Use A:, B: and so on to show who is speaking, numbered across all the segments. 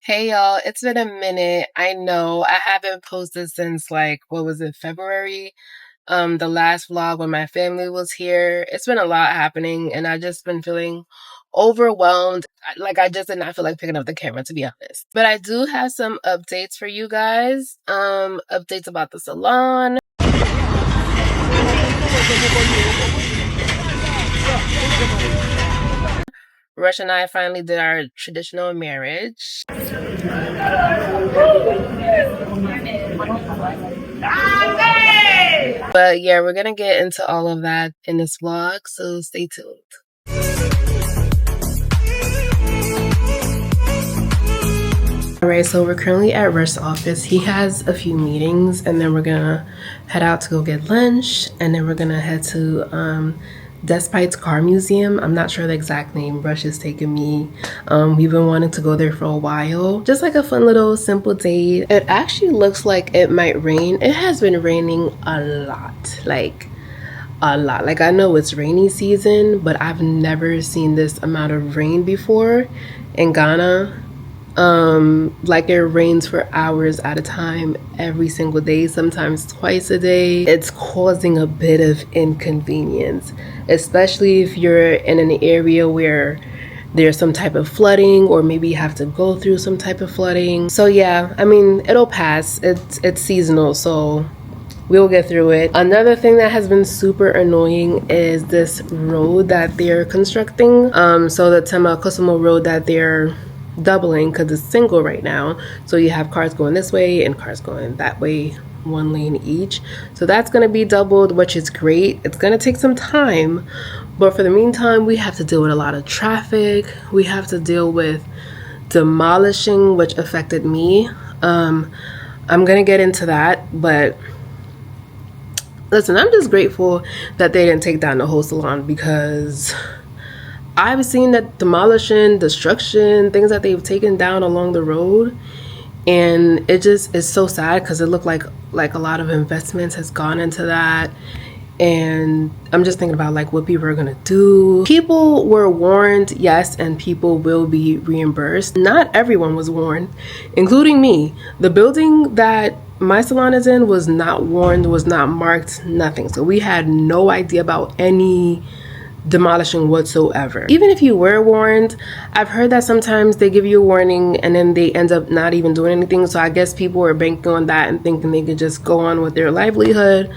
A: Hey y'all, it's been a minute. I know I haven't posted since like what was it, February? The last vlog when my family was here. It's been a lot happening and I just been feeling overwhelmed. Like I just did not feel like picking up the camera, to be honest. But I do have some updates for you guys. Updates about the salon. Rush and I finally did our traditional marriage. But yeah, we're gonna get into all of that in this vlog, so stay tuned. Alright, so we're currently at Rush's office. He has a few meetings and then we're gonna head out to go get lunch and then we're gonna head to Despite's Car Museum. I'm not sure the exact name. Rush is taking me. We've been wanting to go there for a while. Just like a fun little simple date. It actually looks like it might rain. It has been raining a lot. Like a lot. Like I know it's rainy season, but I've never seen this amount of rain before in Ghana. Like it rains for hours at a time every single day, sometimes twice a day. It's causing a bit of inconvenience, especially if you're in an area where there's some type of flooding or maybe you have to go through some type of flooding. So yeah, I mean, it'll pass. It's seasonal, so we'll get through it. Another thing that has been super annoying is this road that they're constructing. So the Tema Kosomo road that they're doubling because it's single right now, so you have cars going this way and cars going that way, one lane each. So that's going to be doubled, which is great. It's going to take some time, but for the meantime we have to deal with a lot of traffic. We have to deal with demolishing, which affected me. I'm going to get into that, but listen, I'm just grateful that they didn't take down the whole salon, because I've seen that demolition, destruction, things that they've taken down along the road, and it just is so sad because it looked like a lot of investments has gone into that. And I'm just thinking about like what people are gonna do. People were warned, yes, and people will be reimbursed. Not everyone was warned, including me. The building that my salon is in was not warned, was not marked, nothing. So we had no idea about any demolishing whatsoever. Even if you were warned, I've heard that sometimes they give you a warning and then they end up not even doing anything. So I guess people were banking on that and thinking they could just go on with their livelihood.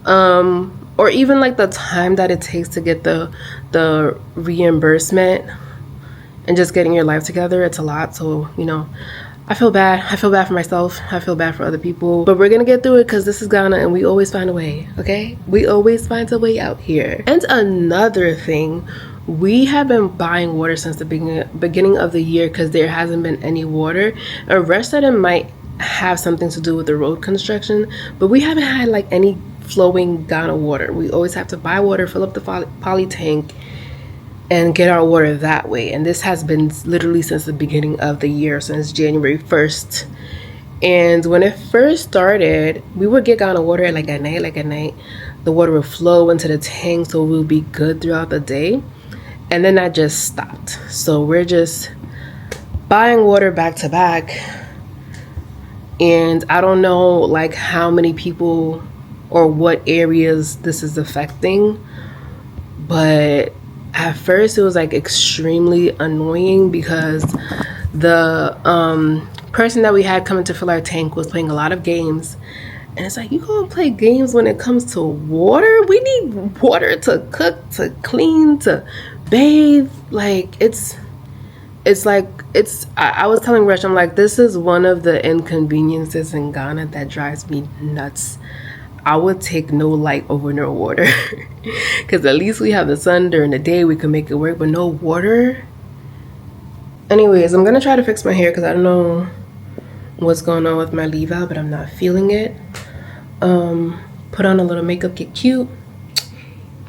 A: Or even like the time that it takes to get the reimbursement and just getting your life together, it's a lot. So, you know, I feel bad. I feel bad for myself. I feel bad for other people. But we're gonna get through it because this is Ghana and we always find a way, okay? We always find a way out here. And another thing, we have been buying water since the beginning of the year because there hasn't been any water. And Rush said it might have something to do with the road construction, but we haven't had like any flowing Ghana water. We always have to buy water, fill up the poly tank, and get our water that way. And this has been literally since the beginning of the year, since January 1st. And when it first started, we would get Ghana water at night. The water would flow into the tank, so we would be good throughout the day. And then that just stopped. So we're just buying water back to back. And I don't know like how many people or what areas this is affecting, but at first it was like extremely annoying because the person that we had coming to fill our tank was playing a lot of games, and it's like, you gonna play games when it comes to water? We need water to cook, to clean, to bathe. Like I was telling Rush, I'm like, this is one of the inconveniences in Ghana that drives me nuts. I would take no light over no water because at least we have the sun during the day, we can make it work, but no water. Anyways, I'm gonna try to fix my hair because I don't know what's going on with my leave out, but I'm not feeling it. Put on a little makeup, get cute,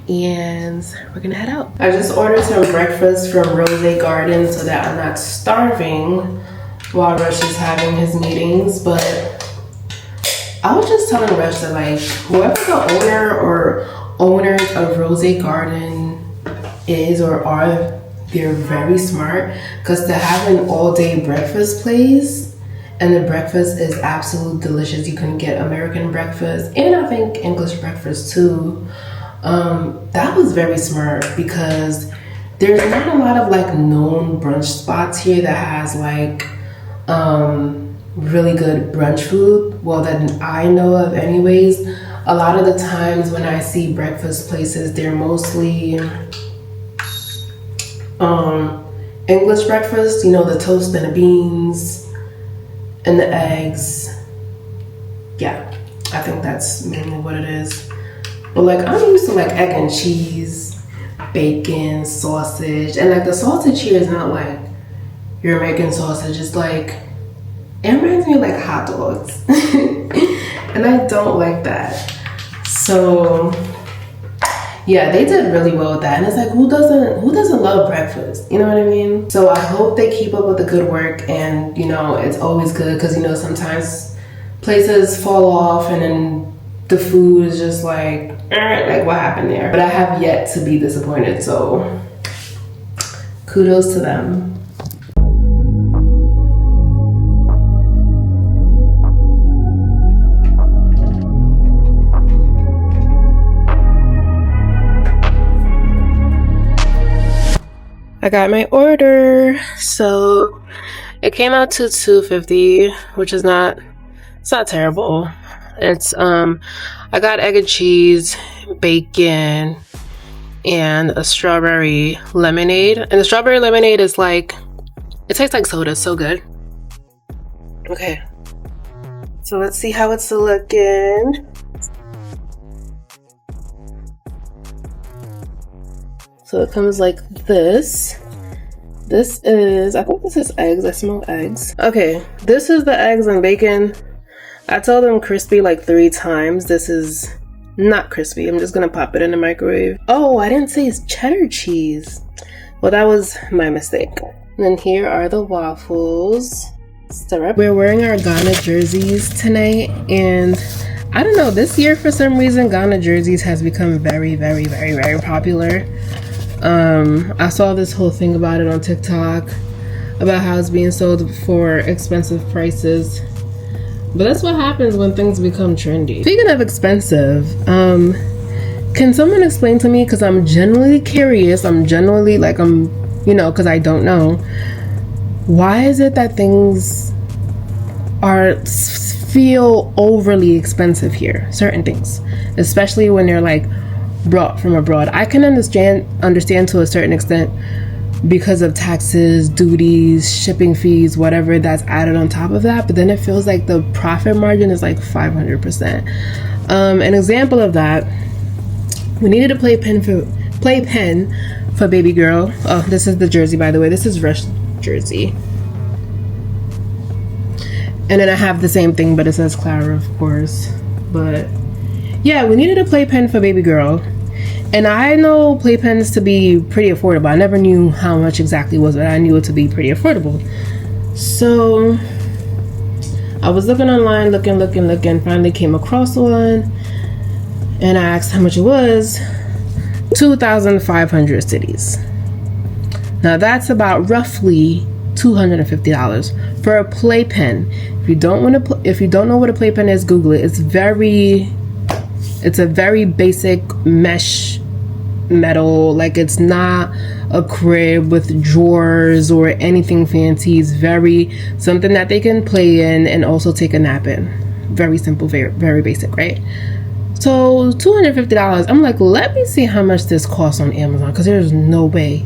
A: and we're gonna head out. I just ordered some breakfast from Rose Garden so that I'm not starving while Rush is having his meetings. But I was just telling Rush that like whoever the owner or owners of Rose Garden is or are, they're very smart, because to have an all-day breakfast place, and the breakfast is absolutely delicious. You can get American breakfast and I think English breakfast too. That was very smart, because there's not a lot of like known brunch spots here that has like really good brunch food. Well, that I know of anyways. A lot of the times when I see breakfast places, they're mostly English breakfast, you know, the toast and the beans and the eggs. Yeah, I think that's mainly what it is. But like, I'm used to like egg and cheese, bacon, sausage, and like the sausage here is not like your American sausage. It's like, it reminds me of like hot dogs. And I don't like that. So yeah, they did really well with that. And it's like, who doesn't love breakfast? You know what I mean? So I hope they keep up with the good work. And you know, it's always good, because you know, sometimes places fall off and then the food is just like what happened there? But I have yet to be disappointed, so kudos to them. I got my order, so it came out to $2.50, which is it's not terrible. It's I got egg and cheese, bacon, and a strawberry lemonade. And the strawberry lemonade is like, it tastes like soda. It's so good. Okay, so let's see how it's looking. So it comes like this. This is, I think this is eggs. I smell eggs. Okay, this is the eggs and bacon. I told them crispy like 3 times. This is not crispy. I'm just gonna pop it in the microwave. Oh, I didn't say it's cheddar cheese. Well, that was my mistake. And then here are the waffles. Syrup. We're wearing our Ghana jerseys tonight, and I don't know, this year for some reason Ghana jerseys has become very, very, very, very popular. I saw this whole thing about it on TikTok about how it's being sold for expensive prices. But that's what happens when things become trendy. Speaking of expensive, can someone explain to me, because I'm genuinely curious, I'm genuinely like, you know, because I don't know, why is it that things feel overly expensive here? Certain things, especially when they're like brought from abroad. I can understand to a certain extent because of taxes, duties, shipping fees, whatever that's added on top of that, but then it feels like the profit margin is like 500%. An example of that, we needed a playpen for baby girl. Oh, this is the jersey, by the way. This is Rush jersey. And then I have the same thing, but it says Clara, of course. But yeah, we needed a playpen for baby girl. And I know playpens to be pretty affordable. I never knew how much exactly it was, but I knew it to be pretty affordable. So I was looking online, looking, finally came across one. And I asked how much it was. 2,500 cities. Now that's about roughly $250 for a playpen. If you don't know what a playpen is, Google it. It's a very basic mesh metal. Like, it's not a crib with drawers or anything fancy. It's something that they can play in and also take a nap in. Very simple, very, very basic, right? So $250. I'm like, let me see how much this costs on Amazon, because there's no way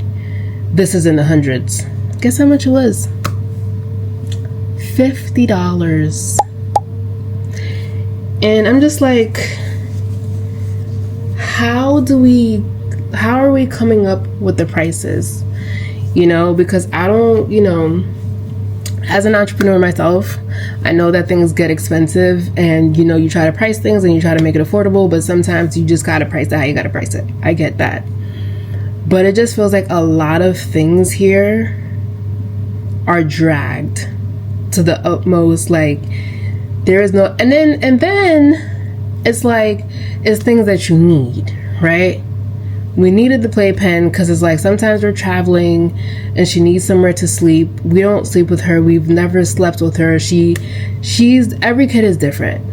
A: this is in the hundreds. Guess how much it was? $50. And I'm just like, how are we coming up with the prices? You know, because I don't, you know, as an entrepreneur myself, I know that things get expensive, and you know, you try to price things and you try to make it affordable, but sometimes you just gotta price it how you gotta price it. I get that. But it just feels like a lot of things here are dragged to the utmost. Like, there is no, and then it's like, it's things that you need, right? We needed the playpen because it's like sometimes we're traveling and she needs somewhere to sleep. We don't sleep with her. We've never slept with her. She's every kid is different.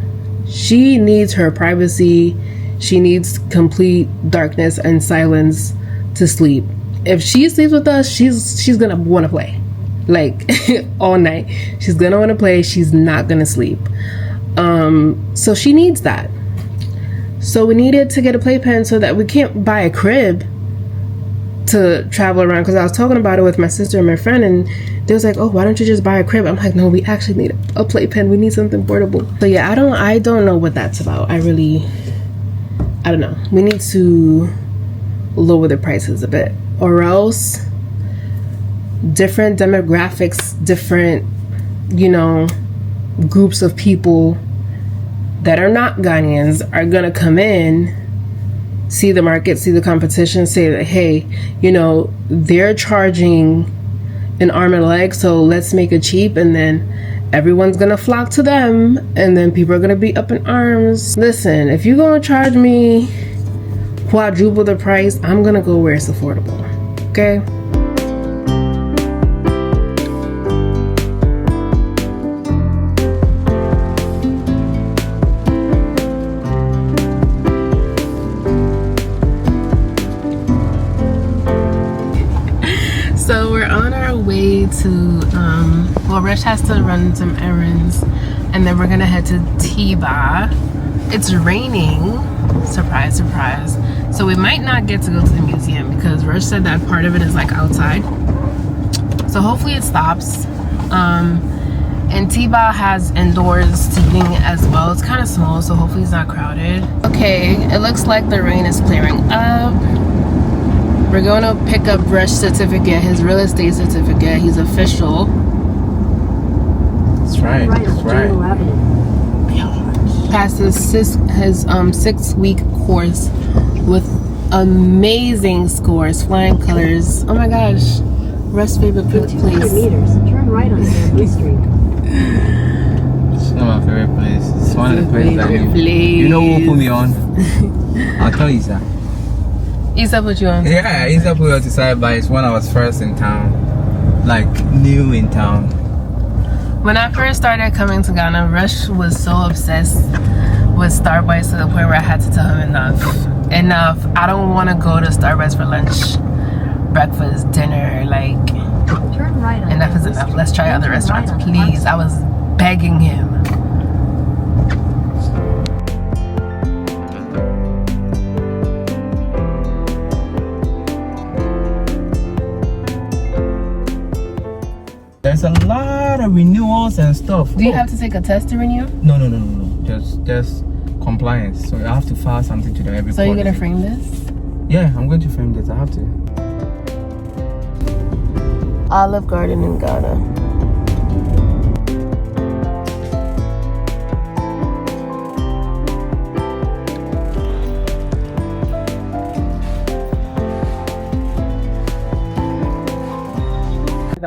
A: She needs her privacy. She needs complete darkness and silence to sleep. If she sleeps with us, she's gonna want to play, like all night. She's gonna want to play. She's not gonna sleep. So she needs that. So we needed to get a playpen so that we can't buy a crib to travel around. Because I was talking about it with my sister and my friend, and they was like, "Oh, why don't you just buy a crib?" I'm like, "No, we actually need a playpen. We need something portable." So yeah, I don't know what that's about. I don't know. We need to lower the prices a bit, or else different demographics, different, groups of people that are not Ghanaians are gonna come in, see the market, see the competition, say that, hey, they're charging an arm and a leg, so let's make it cheap, and then everyone's gonna flock to them, and then people are gonna be up in arms. Listen, if you're gonna charge me quadruple the price, I'm gonna go where it's affordable, okay? So we're on our way to, Rich has to run some errands, and then we're gonna head to Tiba. It's raining, surprise, surprise. So we might not get to go to the museum because Rich said that part of it is like outside. So hopefully it stops. And Tiba has indoors seating as well. It's kind of small, so hopefully it's not crowded. Okay, it looks like the rain is clearing up. We're going to pick up Brunch's certificate, his real estate certificate. He's official.
B: That's right. That's right.
A: Passed his 6-week course with amazing scores, flying colors. Oh my gosh, Russ's favorite place.
C: 200 meters, turn right on Bamboo Street.
B: It's not my favorite place. It's one of the places that you know who put me on. I'll tell you, sir.
A: Isa put you on?
B: Yeah, Isa put me on to side, but it's when I was first in town, like new in town.
A: When I first started coming to Ghana, Rush was so obsessed with Starbucks to the point where I had to tell him enough. I don't want to go to Starbucks for lunch, breakfast, dinner. Like,
C: Turn right on
A: enough is enough. Let's try other restaurants, please. I was begging him.
B: There's a lot of renewals and stuff.
A: Do you have to take a test to renew?
B: No. Just compliance. So you have to file something to them every
A: So
B: quarter.
A: you're gonna frame this?
B: Yeah, I'm going to frame this. I have to.
A: Olive Garden in Ghana.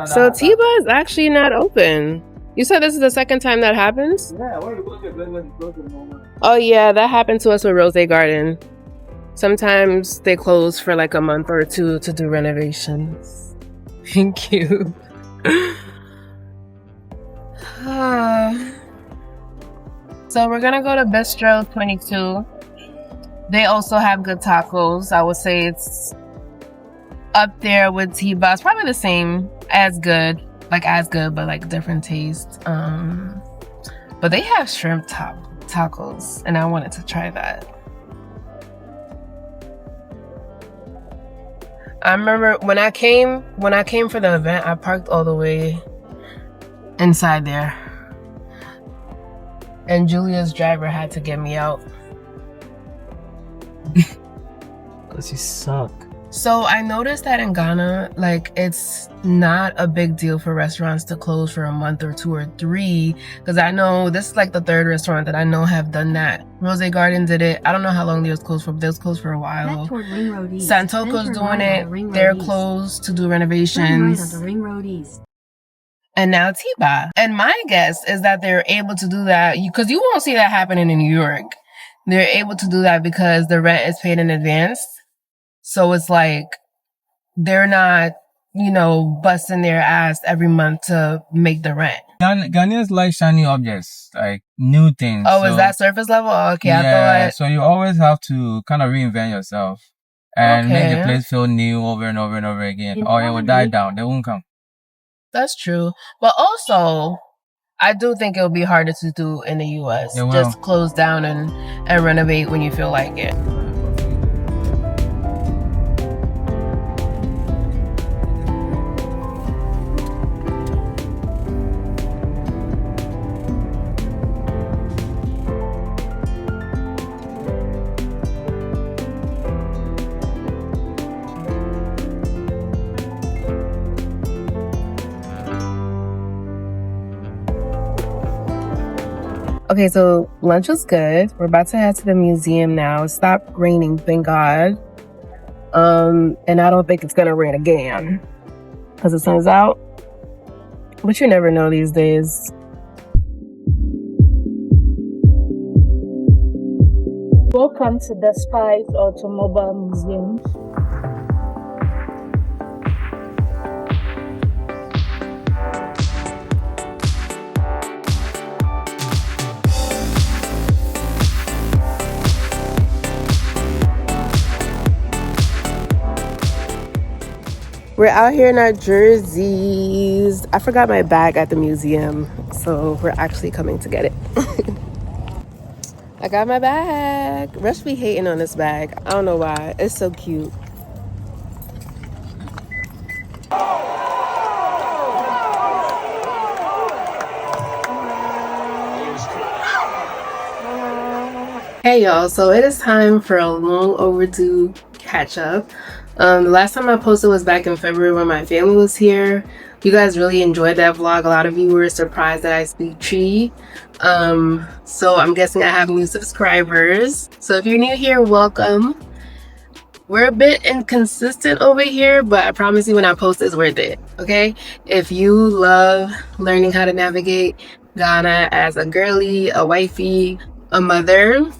A: So Tiba is actually not open. You said this is the second time that happens?
B: Yeah, when you go to the moment.
A: Oh yeah, that happened to us with Rose Garden. Sometimes they close for like a month or two to do renovations. Thank you. So we're gonna go to Bistro 22. They also have good tacos. I would say it's up there with Tiba. It's probably the same, as good, but like different taste. But they have shrimp tacos, and I wanted to try that. I remember when I came for the event, I parked all the way inside there, and Julia's driver had to get me out.
B: Cause you suck.
A: So I noticed that in Ghana, like, it's not a big deal for restaurants to close for a month or 2 or 3. Because I know this is like the 3rd restaurant that I know have done that. Rose Garden did it. I don't know how long they was closed for, but they was closed for a while. Santoko's doing it. They're closed to do renovations. And now Tiba. And my guess is that they're able to do that because you won't see that happening in New York. They're able to do that because the rent is paid in advance. So it's like they're not, you know, busting their ass every month to make the rent.
B: Ghanaians like shiny objects, like new things.
A: Oh, is that surface level? Oh, okay, I
B: Yeah,
A: thought.
B: so you always have to kind of reinvent yourself and make the place feel new over and over and over again, or it will die down. They won't come.
A: That's true. But also, I do think it would be harder to do in the US. Just close down and renovate when you feel like it. Okay, so lunch was good. We're about to head to the museum now. It stopped raining, thank God. And I don't think it's gonna rain again because the sun's out. But you never know these days.
D: Welcome to the Spice Automobile Museum.
A: We're out here in our jerseys. I forgot my bag at the museum, so we're actually coming to get it. I got my bag. Rush be hating on this bag. I don't know why. It's so cute. Hey y'all, so it is time for a long overdue catch up. The last time I posted was back in February when my family was here. You guys really enjoyed that vlog. A lot of you were surprised that I speak Tree. So I'm guessing I have new subscribers. So if you're new here, welcome. We're a bit inconsistent over here, but I promise you when I post it's worth it, okay? If you love learning how to navigate Ghana as a girly, a wifey, a mother,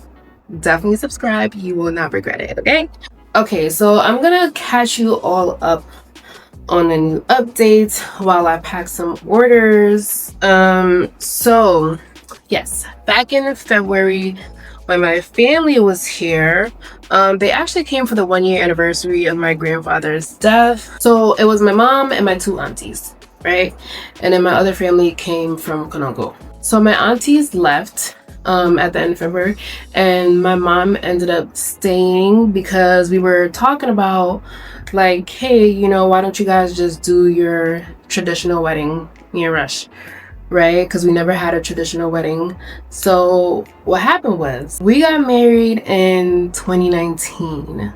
A: definitely subscribe. You will not regret it, okay? Okay, so I'm gonna catch you all up on the new updates while I pack some orders. So yes, back in February when my family was here, they actually came for the 1-year anniversary of my grandfather's death. So it was my mom and my 2 aunties, right? And then my other family came from Konongo. So my aunties left at the end of February, and my mom ended up staying because we were talking about like, hey, you know, why don't you guys just do your traditional wedding, me and Rush, right? Because we never had a traditional wedding. So what happened was we got married in 2019,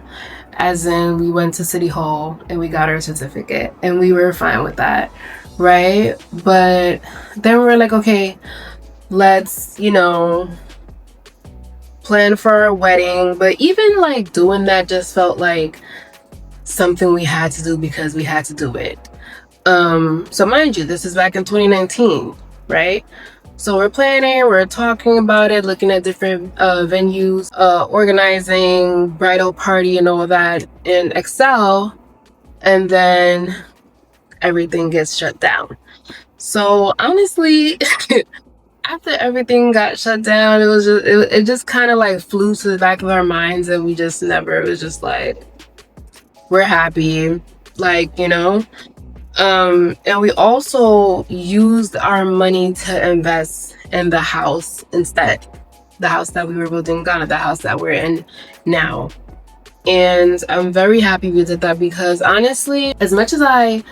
A: as in we went to City Hall and we got our certificate and we were fine with that, right? But then we were like, okay, let's, you know, plan for our wedding. But even like doing that just felt like something we had to do because we had to do it. So mind you, this is back in 2019, right? So we're planning, we're talking about it, looking at different venues, organizing bridal party and all that in Excel, and then everything gets shut down. So honestly, after everything got shut down, it just kind of like flew to the back of our minds, and we just never, it was just like, we're happy, like, you know. And we also used our money to invest in the house instead, the house that we were building in Ghana, the house that we're in now. And I'm very happy we did that because honestly, as much as I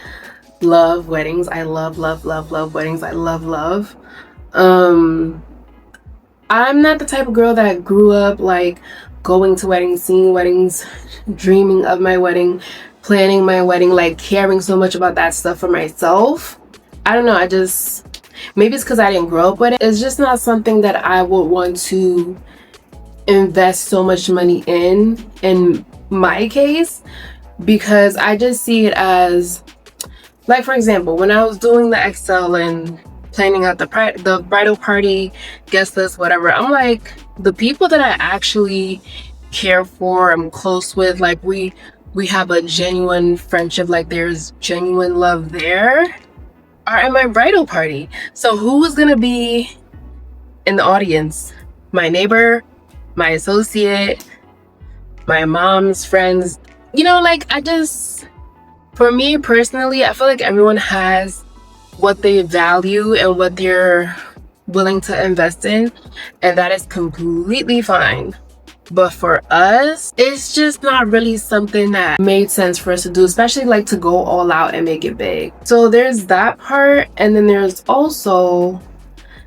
A: love weddings, I love weddings, I love, I'm not the type of girl that grew up like going to weddings, seeing weddings, dreaming of my wedding, planning my wedding, like caring so much about that stuff for myself. I don't know, I just, maybe it's because I didn't grow up with it. It's just not something that I would want to invest so much money in my case, because I just see it as, like, for example, when I was doing the Excel and planning out the bridal party, guest list, whatever, I'm like, the people that I actually care for, I'm close with, like, we we have a genuine friendship, like there's genuine love there, are at my bridal party. So who is gonna be in the audience? My neighbor, my associate, my mom's friends. You know, like for me personally, I feel like everyone has what they value and what they're willing to invest in, and that is completely fine. But for us, it's just not really something that made sense for us to do, especially like to go all out and make it big. So there's that part, and then there's also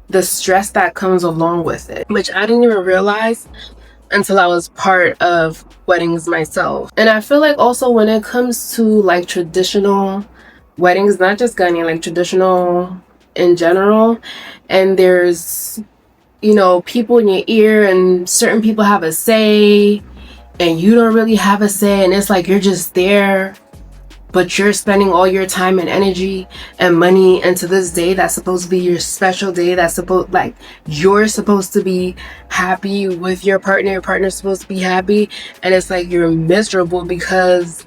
A: the stress that comes along with it, which I didn't even realize until I was part of weddings myself. And I feel like also when it comes to like traditional weddings, not just Ghanaian, like traditional in general, and there's, you know, people in your ear and certain people have a say and you don't really have a say, and it's like you're just there, but you're spending all your time and energy and money into this day that's supposed to be your special day, that's supposed, like, you're supposed to be happy with your partner's supposed to be happy, and it's like you're miserable because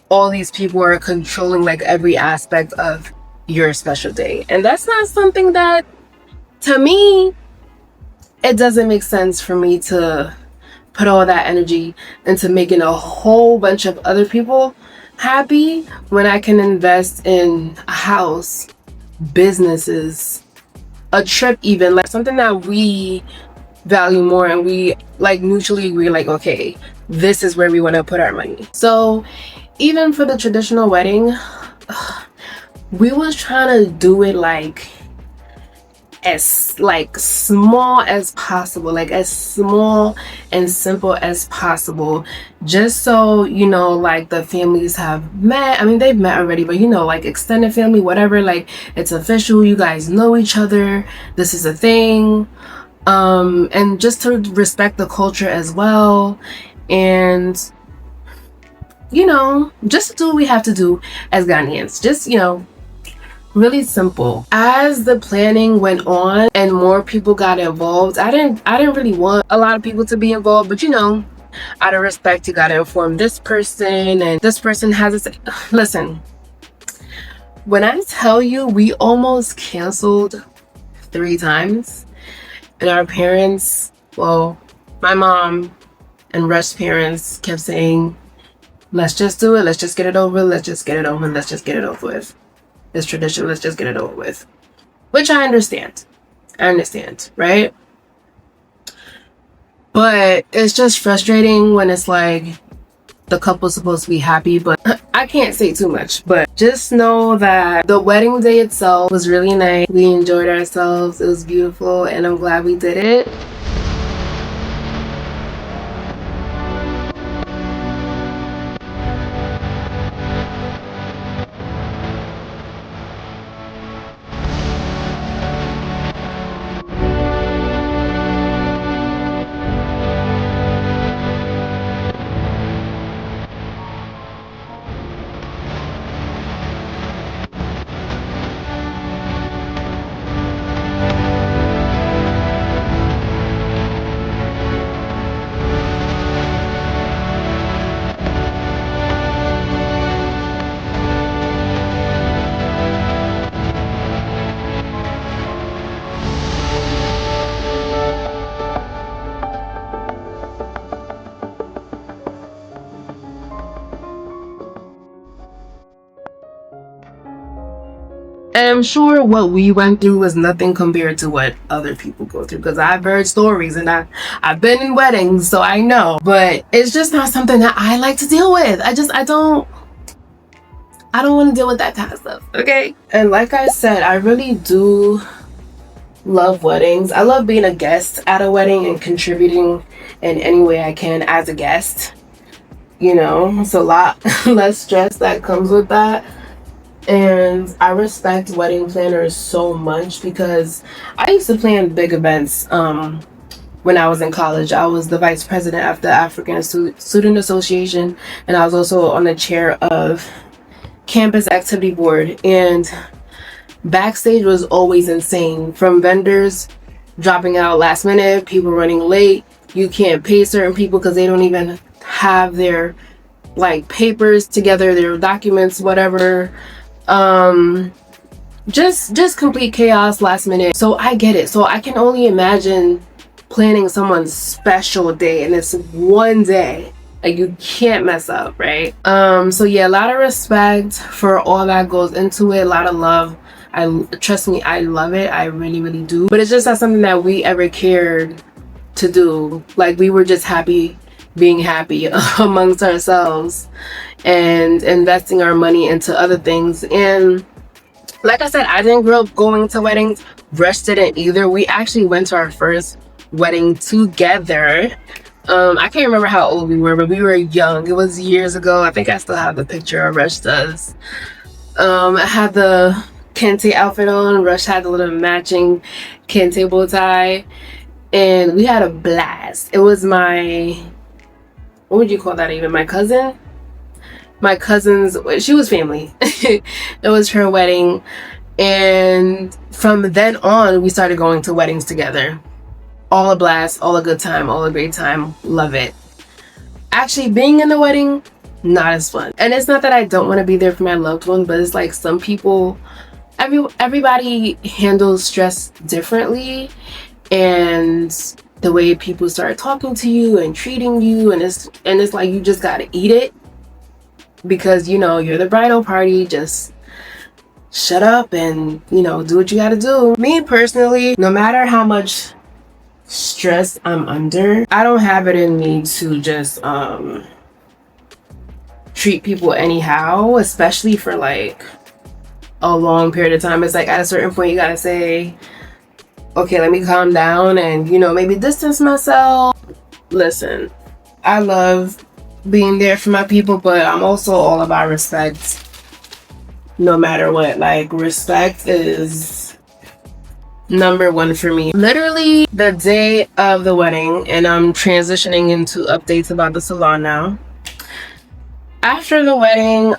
A: all these people are controlling like every aspect of your special day. And that's not something that, to me, it doesn't make sense for me to put all that energy into making a whole bunch of other people happy when I can invest in a house, businesses, a trip, even like something that we value more and we like mutually agree, like, okay, this is where we want to put our money. So even for the traditional wedding, we was trying to do it like as like small as possible, like as small and simple as possible, just so, you know, like the families have met. I mean, they've met already, but you know, like extended family, whatever, like it's official, you guys know each other, this is a thing, and just to respect the culture as well, and you know, just do what we have to do as Ghanaians, just, you know, really simple. As the planning went on and more people got involved, I didn't really want a lot of people to be involved, but you know, out of respect, you gotta inform this person and this person has a listen, when I tell you we almost canceled 3 times, and our parents, well, my mom and Rush's parents kept saying, let's just do it, let's just get it over, let's just get it over, let's just get it over with. It's tradition, let's just get it over with. Which I understand, right? But it's just frustrating when it's like the couple's supposed to be happy, but I can't say too much. But just know that the wedding day itself was really nice. We enjoyed ourselves, it was beautiful, and I'm glad we did it. And I'm sure what we went through was nothing compared to what other people go through, because I've heard stories and I've been in weddings, so I know. But it's just not something that I like to deal with. I don't want to deal with that kind of stuff, okay? And like I said, I really do love weddings. I love being a guest at a wedding and contributing in any way I can as a guest. You know, it's a lot less stress that comes with that. And I respect wedding planners so much because I used to plan big events when I was in college. I was the vice president of the African Student Association, and I was also on the chair of campus activity board, and backstage was always insane, from vendors dropping out last minute, people running late, you can't pay certain people because they don't even have their like papers together, their documents, whatever. Just complete chaos last minute. So I get it. So I can only imagine planning someone's special day, and it's one day. Like, you can't mess up, right? So yeah, a lot of respect for all that goes into it, a lot of love. Trust me, I love it. I really, really do. But it's just not something that we ever cared to do. Like, we were just happy being happy amongst ourselves and investing our money into other things. And like I said, I didn't grow up going to weddings. Rush didn't either. We actually went to our first wedding together. I can't remember how old we were, but we were young. It was years ago. I think I still have the picture. Rush does. I had the kente outfit on. Rush had the little matching kente bow tie. And we had a blast. It was my... what would you call that even? My cousin? My cousin's... she was family. It was her wedding. And from then on, we started going to weddings together. All a blast, all a good time, all a great time. Love it. Actually, being in the wedding, not as fun. And it's not that I don't want to be there for my loved one, but it's like some people, everybody handles stress differently. And the way people start talking to you and treating you, and it's like you just gotta eat it. Because, you know, you're the bridal party. Just shut up and, you know, do what you gotta do. Me personally, no matter how much stress I'm under, I don't have it in me to just treat people anyhow, especially for like a long period of time. It's like at a certain point you gotta say, okay, let me calm down and, you know, maybe distance myself. Listen, I love being there for my people, but I'm also all about respect no matter what. Like, respect is number one for me. Literally the day of the wedding, and I'm transitioning into updates about the salon now. After the wedding,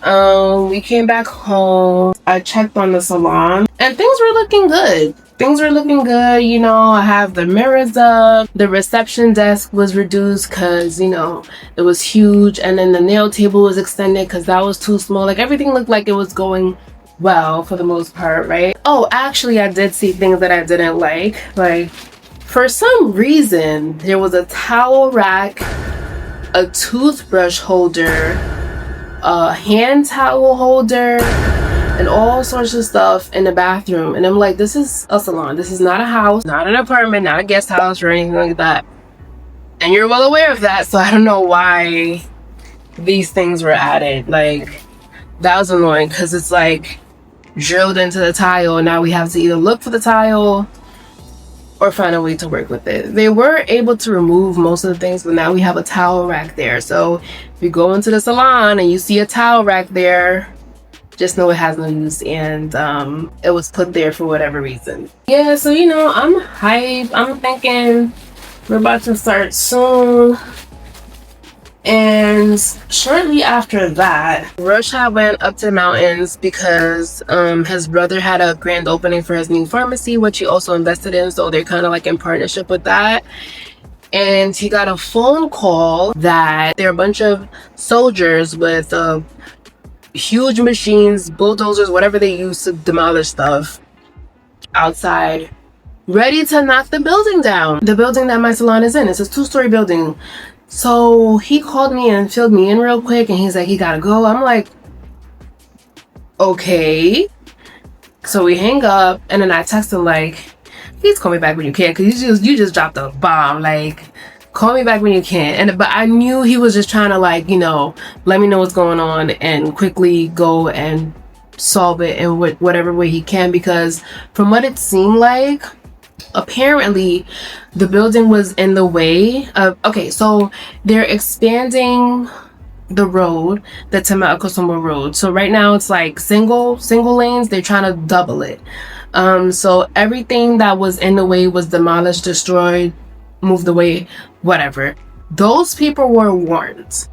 A: we came back home. I checked on the salon and things were looking good. Things were looking good. You know, I have the mirrors up. The reception desk was reduced because, you know, it was huge. And then the nail table was extended because that was too small. Like, everything looked like it was going well for the most part, right? Oh, actually, I did see things that I didn't like. Like, for some reason, there was a towel rack, a toothbrush holder, a hand towel holder, and all sorts of stuff in the bathroom. And I'm like, this is a salon. This is not a house, not an apartment, not a guest house or anything like that. And you're well aware of that, so I don't know why these things were added. Like, that was annoying because it's like drilled into the tile, and now we have to either look for the tile or find a way to work with it. They were able to remove most of the things, but now we have a towel rack there. So if you go into the salon and you see a towel rack there, just know it has no use, and it was put there for whatever reason. Yeah, so, you know, I'm hyped. I'm thinking we're about to start soon. And shortly after that, Rosha went up to the mountains because his brother had a grand opening for his new pharmacy, which he also invested in. So they're kind of like in partnership with that. And he got a phone call that there are a bunch of soldiers with huge machines, bulldozers, whatever they use to demolish stuff outside, ready to knock the building down. The building that my salon is in, it's a 2-story building. So he called me and filled me in real quick, and he's like, he gotta go. I'm like, okay. So we hang up, and then I text him like, please call me back when you can, because you just dropped a bomb. Like, call me back when you can. But I knew he was just trying to, like, you know, let me know what's going on and quickly go and solve it in whatever way he can, because from what it seemed like, apparently the building was in the way of, okay, so they're expanding the road, the Tema'akosombo road. So right now it's like single lanes. They're trying to double it. So everything that was in the way was demolished, destroyed, moved away, whatever. Those people were warned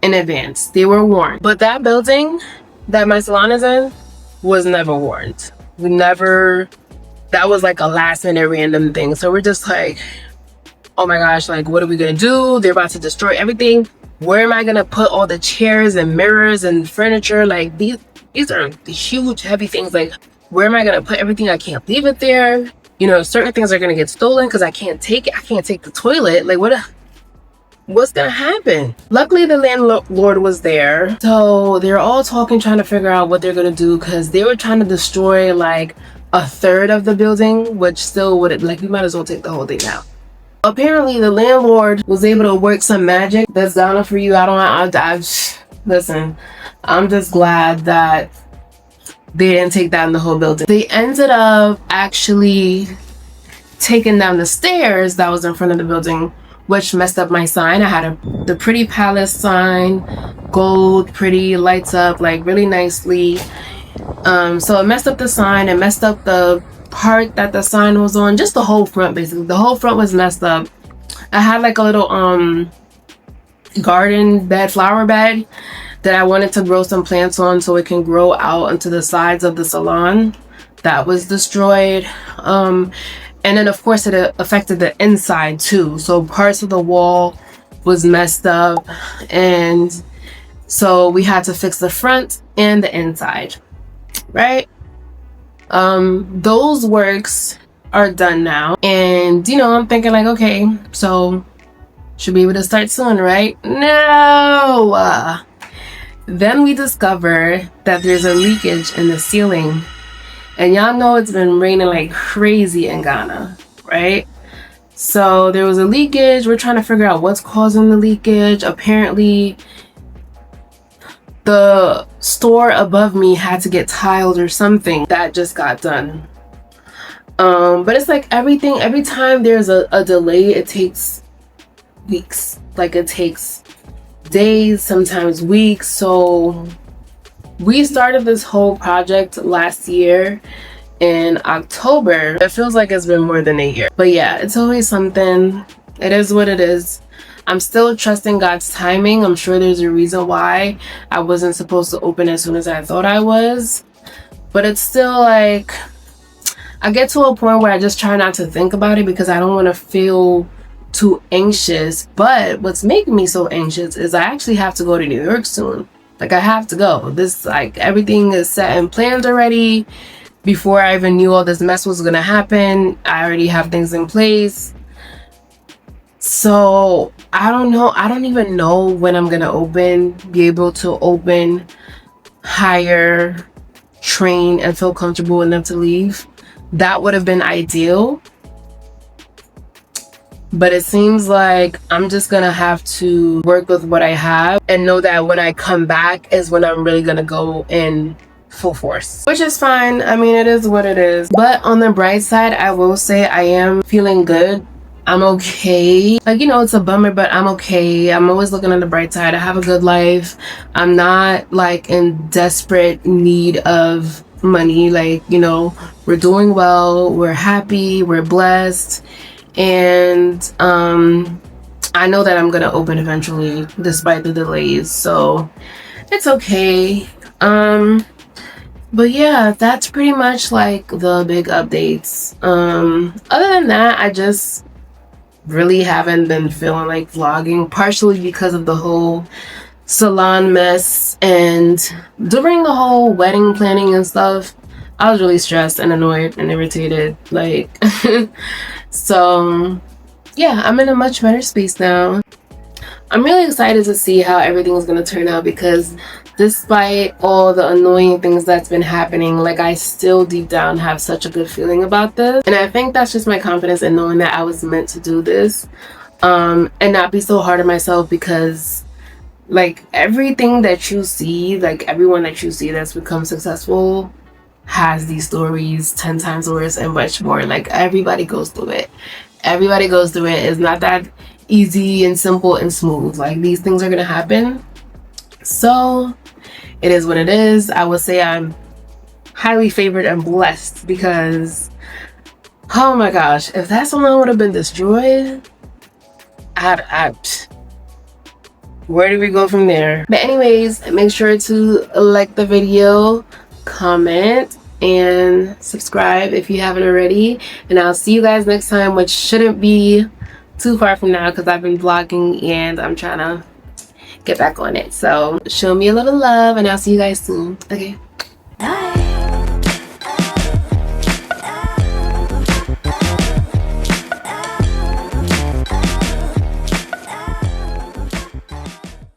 A: in advance. They were warned. But that building that my salon is in was never warned. That was like a last minute random thing. So we're just like, oh my gosh, like, what are we gonna do? They're about to destroy everything. where am I gonna put all the chairs and mirrors and furniture? Like these are huge, heavy things. Like, where am I gonna put everything? I can't leave it there. You know, certain things are gonna get stolen because I can't take it. I can't take the toilet. Like, what's gonna happen? Luckily, the landlord was there, so they're all talking, trying to figure out what they're gonna do, because they were trying to destroy like a third of the building, which still would, like, we might as well take the whole thing down. Apparently the landlord was able to work some magic. That's down for you. Listen, I'm just glad that they didn't take down the whole building. They ended up actually taking down the stairs that was in front of the building, which messed up my sign. I had the Pretti Palace sign, gold, pretty, lights up like really nicely. So it messed up the sign, it messed up the part that the sign was on, just the whole front. Basically the whole front was messed up. I had like a little garden bed, flower bed that I wanted to grow some plants on so it can grow out into the sides of the salon. That was destroyed. And then of course it affected the inside too, so parts of the wall was messed up, and so we had to fix the front and the inside, right? Those works are done now, and you know, I'm thinking like, okay, so should be able to start soon, right? No. Then we discover that there's a leakage in the ceiling, and y'all know it's been raining like crazy in Ghana, right? So there was a leakage. We're trying to figure out what's causing the leakage. Apparently the store above me had to get tiled or something. That just got done. But it's like every time there's a delay, it takes weeks. Like, it takes days, sometimes weeks. So we started this whole project last year in October. It feels like it's been more than a year. But yeah, it's always something. It is what it is. I'm still trusting God's timing. I'm sure there's a reason why I wasn't supposed to open as soon as I thought I was. But it's still like, I get to a point where I just try not to think about it because I don't want to feel too anxious. But what's making me so anxious is I actually have to go to New York soon. Like, I have to go. This, like, everything is set and planned already. Before I even knew all this mess was gonna happen, I already have things in place. So I don't know. I don't even know when I'm gonna be able to open, hire, train, and feel comfortable enough to leave. That would have been ideal. But it seems like I'm just gonna have to work with what I have and know that when I come back is when I'm really gonna go in full force, which is fine. I mean, it is what it is. But on the bright side, I will say I am feeling good. I'm okay. Like, you know, it's a bummer, but I'm okay. I'm always looking on the bright side. I have a good life. I'm not like in desperate need of money. Like, you know, we're doing well, we're happy, we're blessed. And I know that I'm gonna open eventually despite the delays, so it's okay. But yeah, that's pretty much like the big updates. Other than that, I just really haven't been feeling like vlogging, partially because of the whole salon mess, and during the whole wedding planning and stuff, I was really stressed and annoyed and irritated, like so yeah, I'm in a much better space now. I'm really excited to see how everything is going to turn out, because despite all the annoying things that's been happening, like, I still deep down have such a good feeling about this, and I think that's just my confidence in knowing that I was meant to do this, and not be so hard on myself, because like everything that you see, like everyone that you see that's become successful has these stories 10 times worse and much more. Like, everybody goes through it. Everybody goes through it. It's not that easy and simple and smooth. Like, these things are gonna happen. So it is what it is. I would say I'm highly favored and blessed, because oh my gosh, if that salon would have been destroyed, where do we go from there? But anyways, make sure to like the video, comment, and subscribe if you haven't already, and I'll see you guys next time, which shouldn't be too far from now because I've been vlogging and I'm trying to get back on it. So show me a little love, and I'll see you guys soon. Okay, bye.